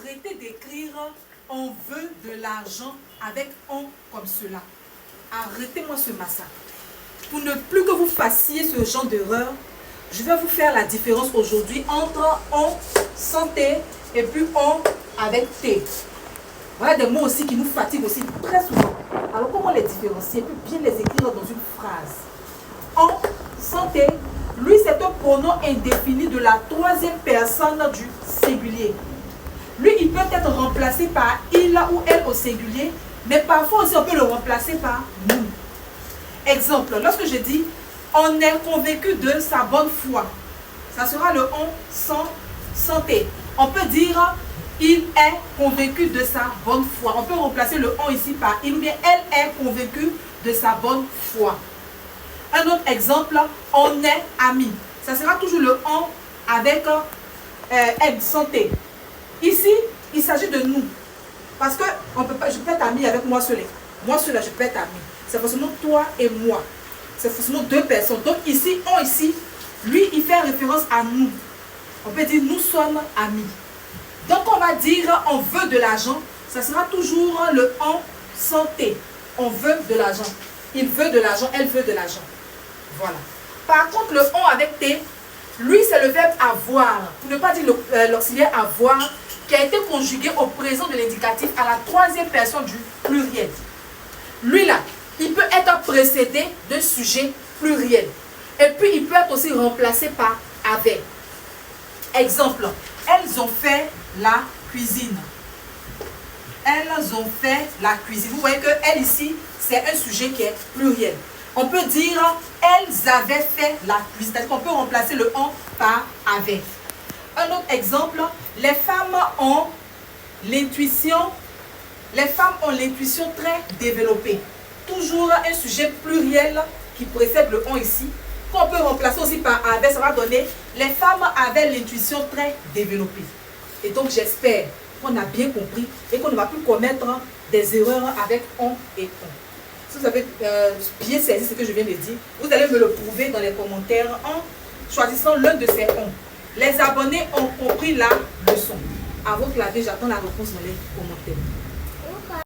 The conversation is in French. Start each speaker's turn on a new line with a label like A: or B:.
A: Arrêtez d'écrire on veut de l'argent avec on comme cela. Arrêtez-moi ce massacre. Pour ne plus que vous fassiez ce genre d'erreur, je vais vous faire la différence aujourd'hui entre on sans T et puis on avec T. Voilà des mots aussi qui nous fatiguent aussi très souvent. Alors comment les différencier et puis bien les écrire dans une phrase? On sans T, lui c'est un pronom indéfini de la troisième personne du singulier. Lui, il peut être remplacé par il ou elle au singulier, mais parfois aussi on peut le remplacer par nous. Exemple, lorsque je dis on est convaincu de sa bonne foi, ça sera le on sans T. On peut dire il est convaincu de sa bonne foi. On peut remplacer le on ici par il ou bien elle est convaincue de sa bonne foi. Un autre exemple, on est amis. Ça sera toujours le on avec M sans T. Ici, il s'agit de nous. Parce que je peux être ami avec moi seul. Moi seul, je peux être ami. C'est forcément toi et moi. C'est forcément deux personnes. Donc ici, on ici, lui, il fait référence à nous. On peut dire nous sommes amis. Donc on va dire on veut de l'argent. Ça sera toujours le on sans T. On veut de l'argent. Il veut de l'argent, elle veut de l'argent. Voilà. Par contre, le on avec T, lui, c'est le verbe avoir. Pour ne pas dire l'auxiliaire avoir, qui a été conjugué au présent de l'indicatif à la troisième personne du pluriel. Lui là, il peut être précédé d'un sujet pluriel. Et puis, il peut être aussi remplacé par avec. Exemple, elles ont fait la cuisine. Elles ont fait la cuisine. Vous voyez que elle ici, c'est un sujet qui est pluriel. On peut dire elles avaient fait la cuisine. C'est-à-dire qu'on peut remplacer le on par avec. Un autre exemple, les femmes ont l'intuition très développée. Toujours un sujet pluriel qui précède le on ici, qu'on peut remplacer aussi par avec. Ça va donner les femmes avaient l'intuition très développée. Et donc j'espère qu'on a bien compris et qu'on ne va plus commettre des erreurs avec on et on. Si vous avez bien saisi ce que je viens de dire, vous allez me le prouver dans les commentaires en choisissant l'un de ces on. Les abonnés ont compris la leçon. À vos claviers, j'attends la réponse dans les commentaires.